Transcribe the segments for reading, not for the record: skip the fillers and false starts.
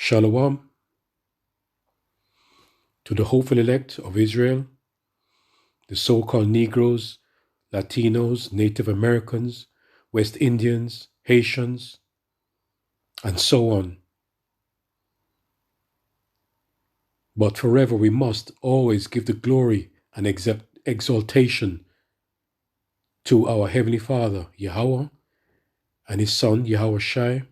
Shalom to the hopeful elect of Israel, the so-called Negroes, Latinos, Native Americans, West Indians, Haitians, and so on. But forever we must always give the glory and exaltation to our Heavenly Father, Yahweh, and His Son, Yahweh Shai.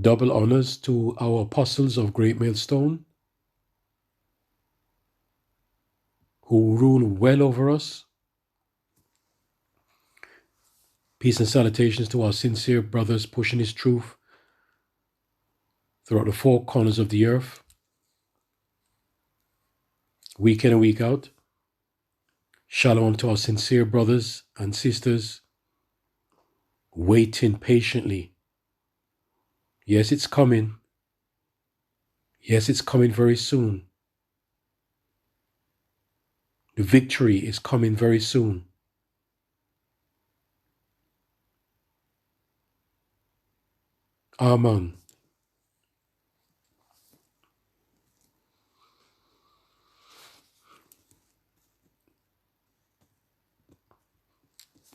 Double honors to our apostles of Great Millstone, who rule well over us. Peace and salutations to our sincere brothers pushing His truth throughout the four corners of the earth, week in and week out. Shalom to our sincere brothers and sisters waiting patiently. Yes, it's coming. Yes, it's coming very soon. The victory is coming very soon. Amen.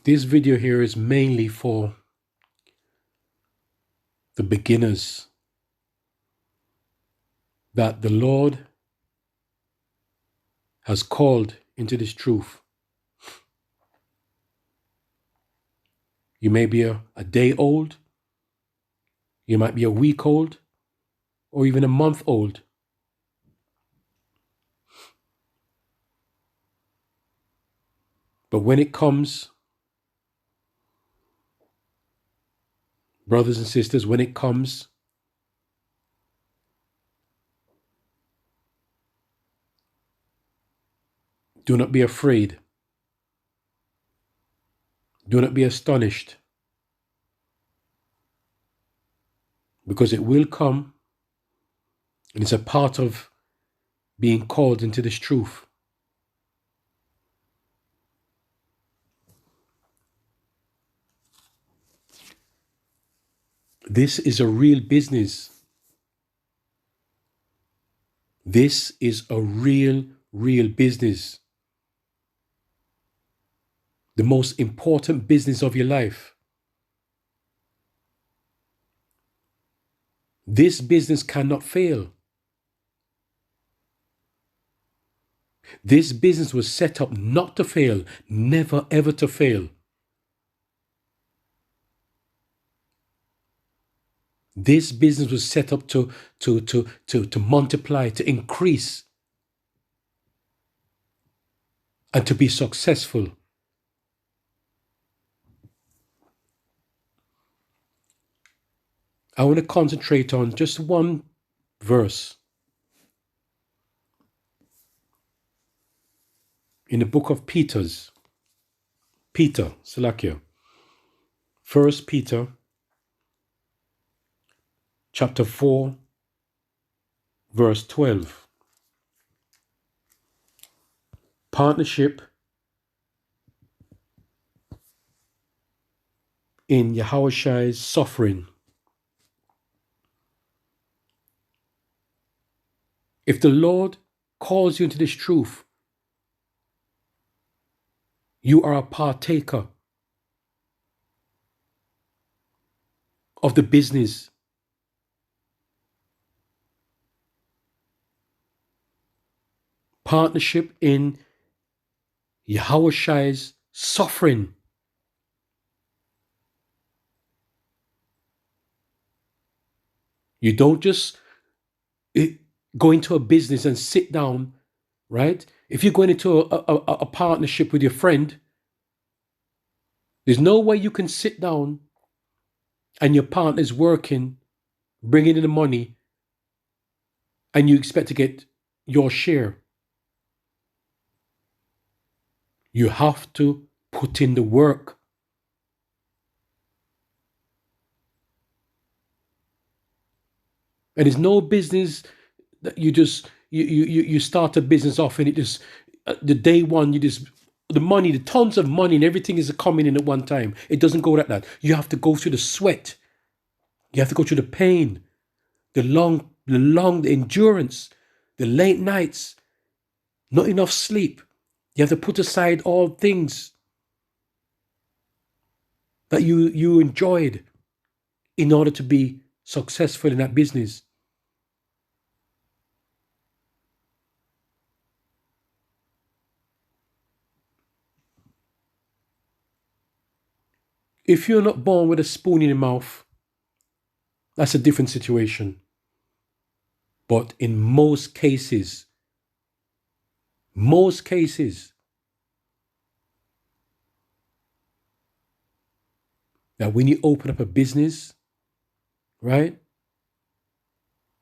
This video here is mainly for the beginners that the Lord has called into this truth. You may be a day old, you might be a week old, or even a month old. But when it comes, brothers and sisters, when it comes, do not be afraid. Do not be astonished. Because it will come, and it's a part of being called into this truth. This is a real business. This is a real business. The most important business of your life. This business cannot fail. This business was set up not to fail, never ever to fail. This business was set up to multiply, to increase, and to be successful. I want to concentrate on just one verse in the book of Peter, Salakia. 1 Peter chapter 4, verse 12. Partnership in Yahushai's suffering. If the Lord calls you into this truth, you are a partaker of the business. Partnership in Yahushai's suffering. You don't just go into a business and sit down, right? If you're going into a partnership with your friend, there's no way you can sit down and your partner's working, bringing in the money, and you expect to get your share. You have to put in the work. And it's no business that you start a business off and it just the day one the money, the tons of money and everything is coming in at one time. It doesn't go like that. You have to go through the sweat. You have to go through the pain, the endurance, the late nights, not enough sleep. You have to put aside all things that you enjoyed in order to be successful in that business. If you're not born with a spoon in your mouth, that's a different situation. But in most cases, that when you open up a business, right?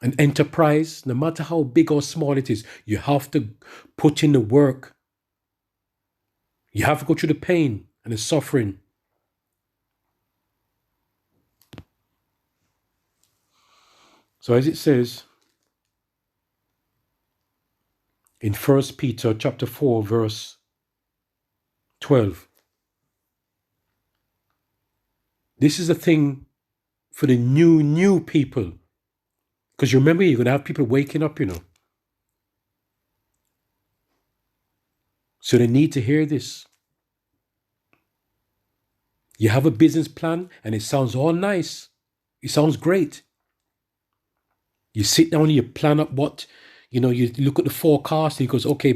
An enterprise, no matter how big or small it is, you have to put in the work. You have to go through the pain and the suffering. So as it says in 1 Peter chapter 4, verse 12, this is a thing for the new people. Because you remember, you're going to have people waking up, So they need to hear this. You have a business plan and it sounds all nice. It sounds great. You sit down and you plan up what, you look at the forecast and it goes, okay,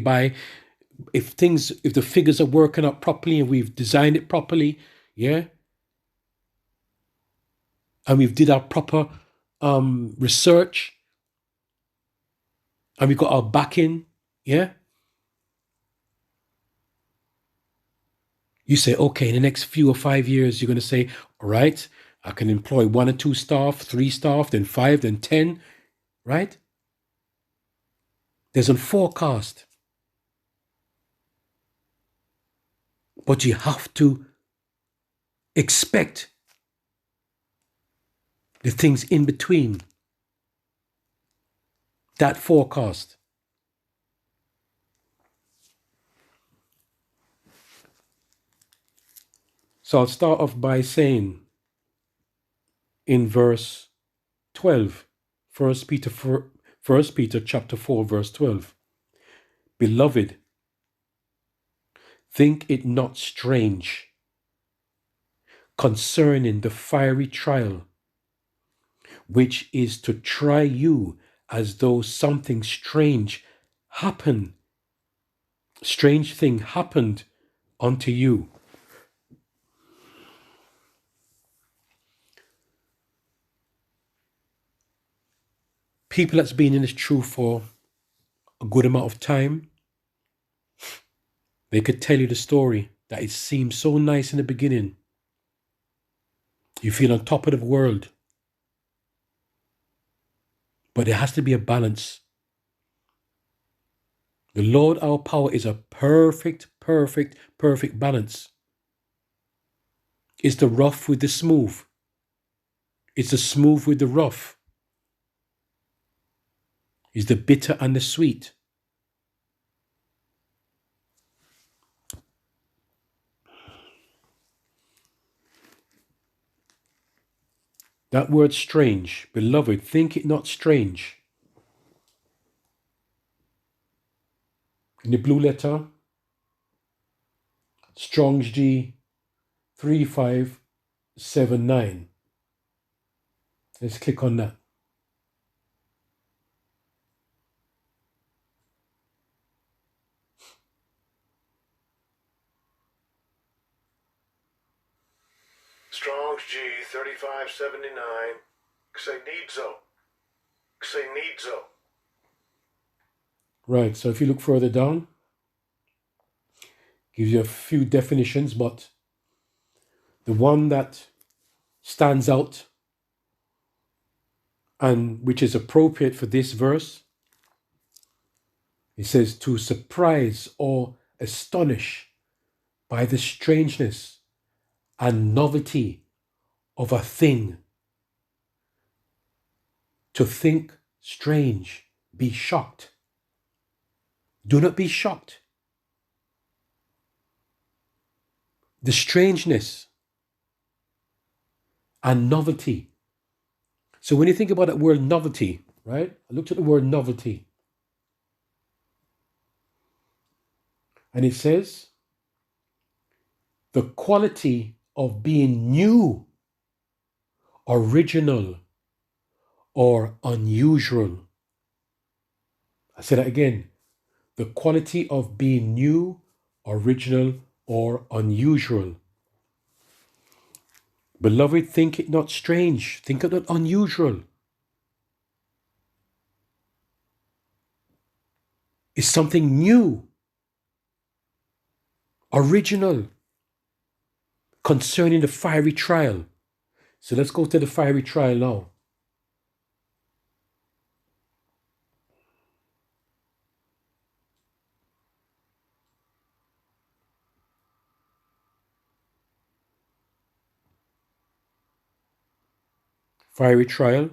if the figures are working out properly and we've designed it properly, yeah, and we've did our proper research and we've got our backing, yeah, you say, okay, in the next few or 5 years, you're going to say, all right, I can employ 1 or 2 staff, 3 staff, then 5, then 10, right? There's a forecast. But you have to expect the things in between that forecast. So I'll start off by saying in verse 12, 1 Peter chapter 4, verse 12, Beloved, think it not strange concerning the fiery trial, which is to try you as though something strange thing happened unto you. People that's been in this truth for a good amount of time, they could tell you the story that it seemed so nice in the beginning. You feel on top of the world. But there has to be a balance. The Lord our power is a perfect balance. It's the rough with the smooth. It's the smooth with the rough. It's the bitter and the sweet. That word strange, beloved, think it not strange. In the blue letter, Strong's G 3579. Let's click on that. Strong's G 3579. Xenidzo. Right, so if you look further down, gives you a few definitions, but the one that stands out and which is appropriate for this verse, it says to surprise or astonish by the strangeness and novelty of a thing. To think strange, be shocked. Do not be shocked. The strangeness and novelty So when you think about that word novelty, right? I looked at the word novelty, and it says the quality of being new, original, or unusual. I say that again. The quality of being new, original, or unusual. Beloved, think it not strange, think it not unusual. It's something new, original, concerning the fiery trial. So let's go to the fiery trial now. Fiery trial.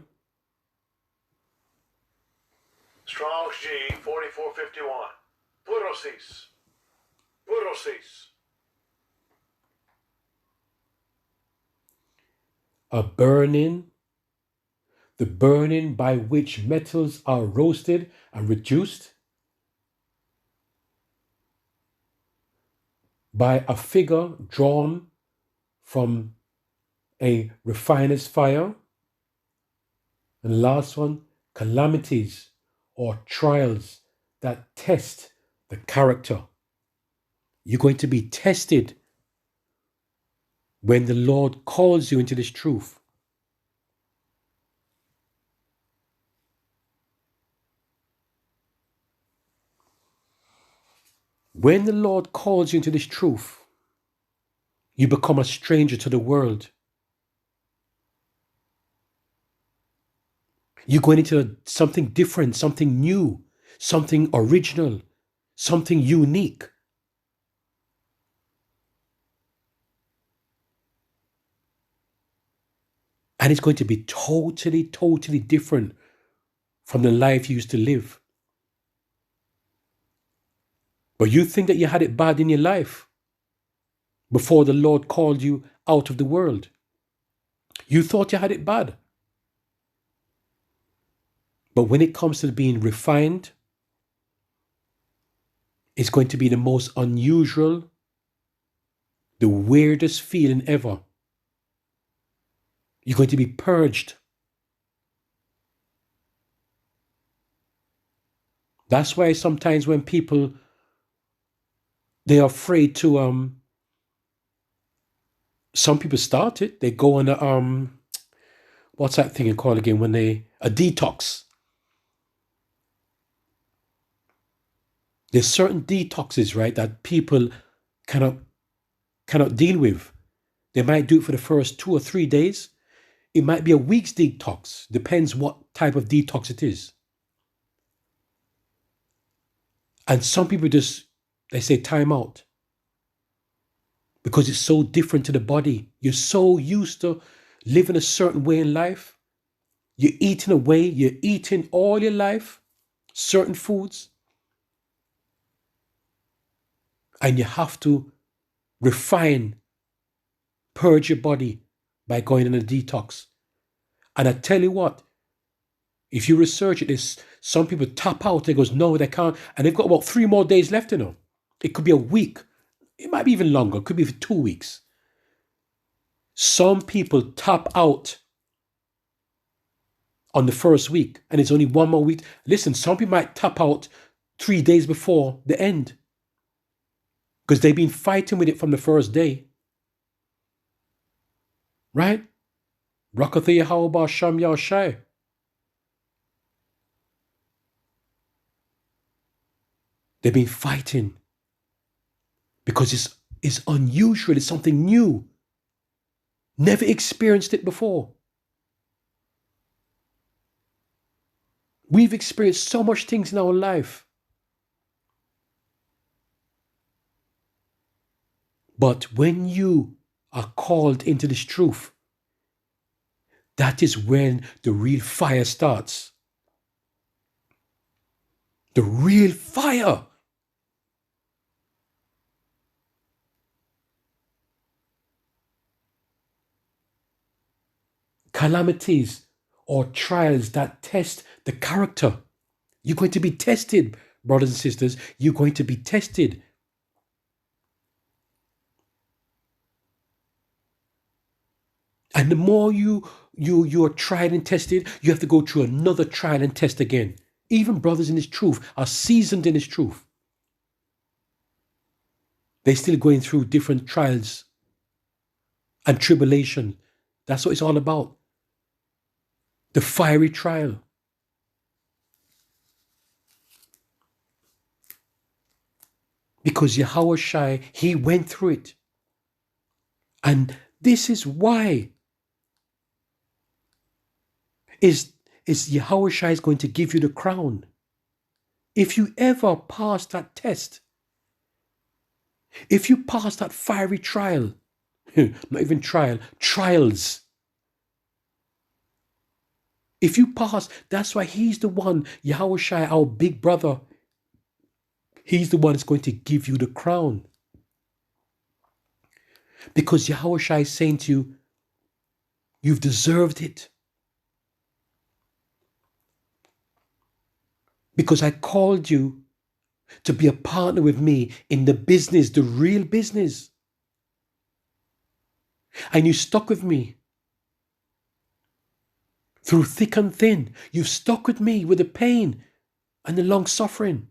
Strong's G 4451. Pleurosis. Pleurosis. A burning, the burning by which metals are roasted and reduced by a figure drawn from a refiner's fire. And the last one, calamities or trials that test the character. You're going to be tested when the Lord calls you into this truth. When the Lord calls you into this truth, you become a stranger to the world. You're going into something different, something new, something original, something unique. And it's going to be totally, totally different from the life you used to live. But you think that you had it bad in your life before the Lord called you out of the world. You thought you had it bad. But when it comes to being refined, it's going to be the most unusual, the weirdest feeling ever. You're going to be purged. That's why sometimes when people, they're afraid to, some people start it, they go on a, what's that thing called again, when a detox. There's certain detoxes, right, that people cannot deal with. They might do it for the first 2 or 3 days. It might be a week's detox. Depends what type of detox it is. And some people just, they say time out. Because it's so different to the body. You're so used to living a certain way in life. You're eating away. You're eating all your life. Certain foods. And you have to refine, purge your body by going on a detox. And I tell you what, if you research it, there's some people tap out. They goes, no, they can't. And they've got about 3 more days left, you know. It could be a week. It might be even longer. It could be for 2 weeks. Some people tap out on the first week, and it's only 1 more week. Listen, some people might tap out 3 days before the end because they've been fighting with it from the first day. Right? Rakatha Yahawah Sham Yahshai. They've been fighting because it's unusual. It's something new. Never experienced it before. We've experienced so much things in our life. But when you are called into this truth, that is when the real fire starts. The real fire. Calamities or trials that test the character. You're going to be tested, brothers and sisters. You're going to be tested. And the more you're tried and tested, you have to go through another trial and test again. Even brothers in this truth are seasoned in this truth. They're still going through different trials and tribulation. That's what it's all about. The fiery trial. Because Yahweh Shai, he went through it. And this is why is Yahweh Shai is going to give you the crown. If you ever pass that test, if you pass that fiery trial, not even trial, trials. If you pass, that's why he's the one, Yahweh Shai, our big brother. He's the one that's going to give you the crown. Because Yahweh Shai is saying to you, you've deserved it. Because I called you to be a partner with me in the business, the real business. And you stuck with me. Through thick and thin, you've stuck with me with the pain and the long suffering.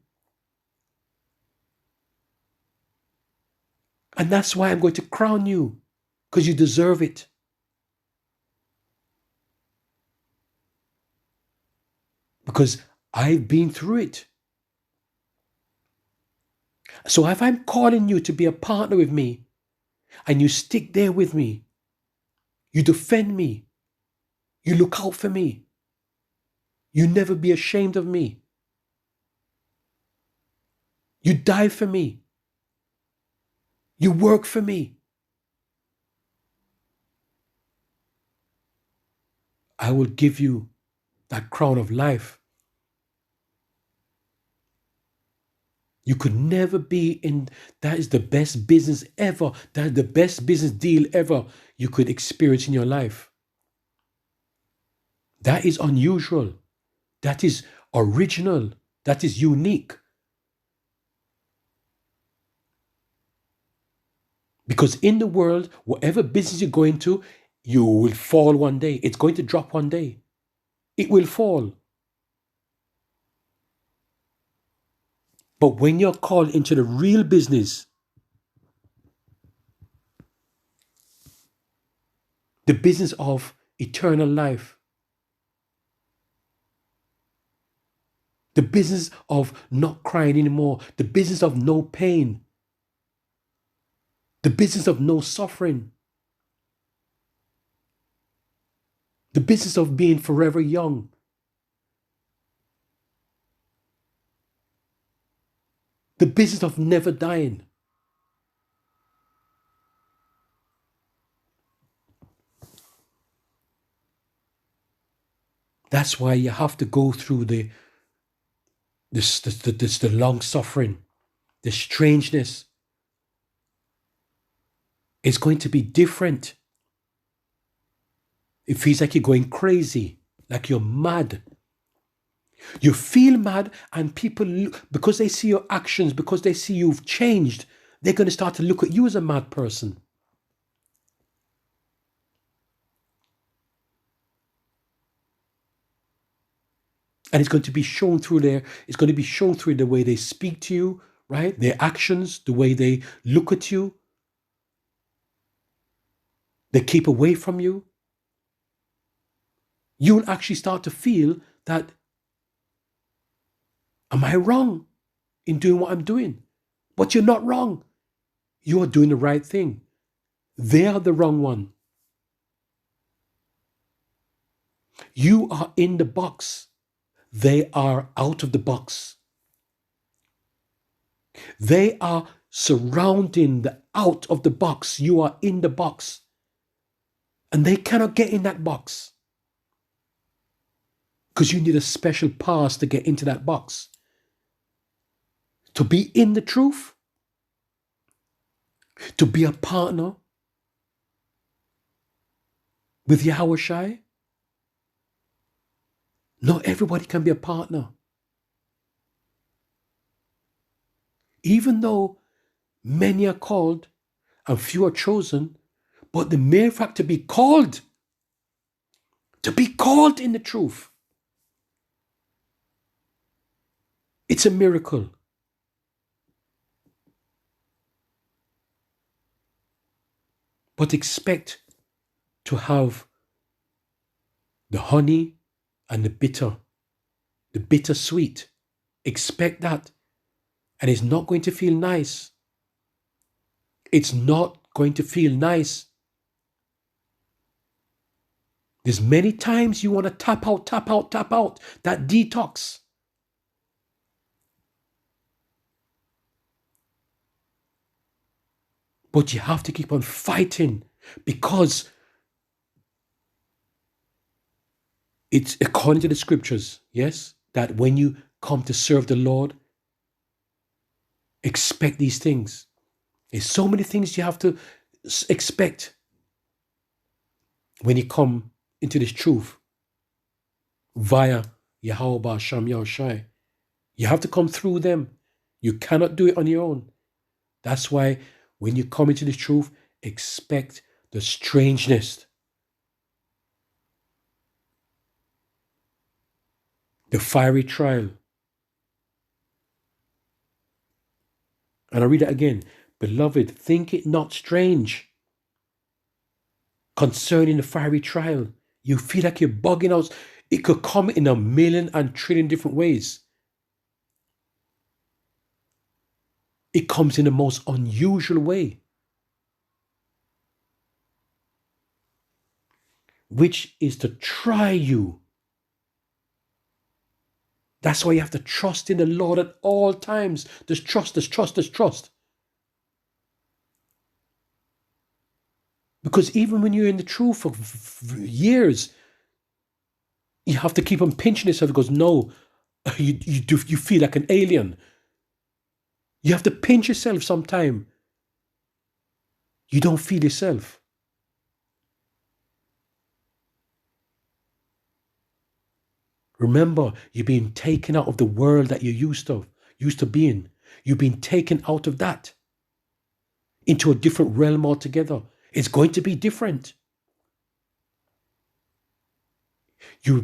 And that's why I'm going to crown you, because you deserve it. Because I've been through it. So if I'm calling you to be a partner with me, and you stick there with me, you defend me, you look out for me, you never be ashamed of me, you die for me, you work for me, I will give you that crown of life. You could never be in, that is the best business ever. That is the best business deal ever you could experience in your life. That is unusual. That is original. That is unique. Because in the world, whatever business you go into, you will fall one day. It's going to drop one day. It will fall. But when you're called into the real business, the business of eternal life, the business of not crying anymore, the business of no pain, the business of no suffering, the business of being forever young, the business of never dying. That's why you have to go through the long suffering, the strangeness. It's going to be different. It feels like you're going crazy, like you're mad. You feel mad, and people, because they see your actions, because they see you've changed, they're going to start to look at you as a mad person. And it's going to be shown through the way they speak to you, right? Their actions, the way they look at you. They keep away from you. You'll actually start to feel that, am I wrong in doing what I'm doing? But you're not wrong. You are doing the right thing. They are the wrong one. You are in the box. They are out of the box. They are surrounding the out of the box. You are in the box. And they cannot get in that box. Because you need a special pass to get into that box. To be in the truth. To be a partner with Yahweh Shai. Not everybody can be a partner. Even though many are called and few are chosen, but the mere fact to be called in the truth, it's a miracle. But expect to have the honey and the bitter sweet. Expect that. And it's not going to feel nice. It's not going to feel nice. There's many times you want to tap out, that detox. But you have to keep on fighting because it's according to the scriptures, yes, that when you come to serve the Lord, expect these things. There's so many things you have to expect when you come into this truth via Yahweh Sham Yahushai. You have to come through them. You cannot do it on your own. That's why when you come into the truth, expect the strangeness, the fiery trial. And I read it again. Beloved, think it not strange concerning the fiery trial. You feel like you're bugging out. It could come in a million and trillion different ways. It comes in the most unusual way, which is to try you. That's why you have to trust in the Lord at all times. There's trust. Because even when you're in the truth for years, you have to keep on pinching yourself because no, you feel like an alien. You have to pinch yourself sometime. You don't feel yourself. Remember, you're being taken out of the world that you're used to being. You've been taken out of that into a different realm altogether. It's going to be different. You're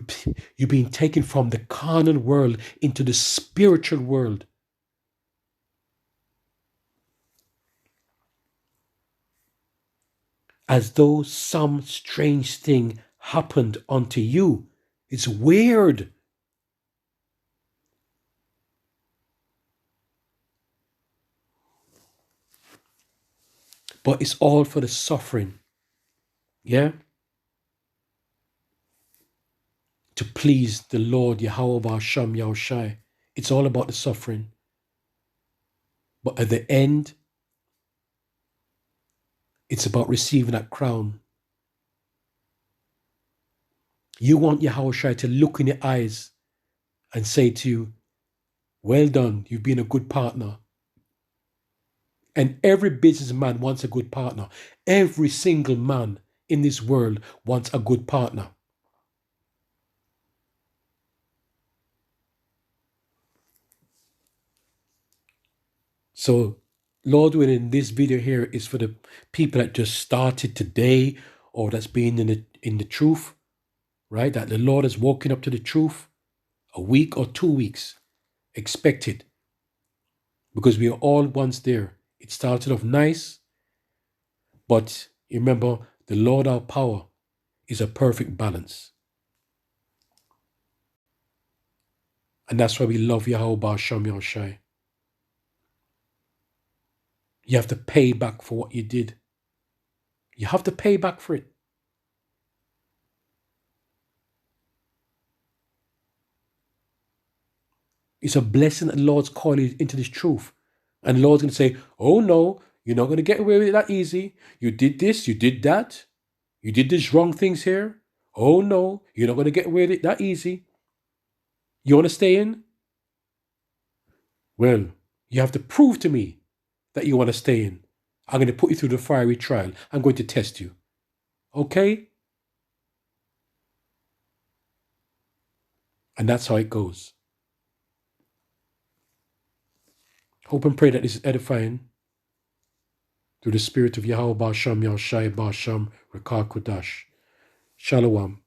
being taken from the carnal world into the spiritual world. As though some strange thing happened unto you. It's weird. But it's all for the suffering. Yeah? To please the Lord Yahweh Sham Yahushai. It's all about the suffering. But at the end, it's about receiving that crown. You want Yahushua to look in your eyes and say to you, well done, you've been a good partner. And every businessman wants a good partner. Every single man in this world wants a good partner. So, Lord willing, this video here is for the people that just started today or that's been in the truth, right? That the Lord has woken up to the truth a week or 2 weeks. Expect it. Because we are all once there. It started off nice, but remember, the Lord our power is a perfect balance. And that's why we love Yahweh Sham Yahushai. You have to pay back for what you did. You have to pay back for it. It's a blessing that the Lord's calling you into this truth. And the Lord's going to say, oh no, you're not going to get away with it that easy. You did this, you did that. You did these wrong things here. Oh no, you're not going to get away with it that easy. You want to stay in? Well, you have to prove to me that you want to stay in. I'm going to put you through the fiery trial. I'm going to test you. Okay? And that's how it goes. Hope and pray that this is edifying through the spirit of Yahweh Ba'asham, Yahushai Ba'asham, Rakah Kodash. Shalom.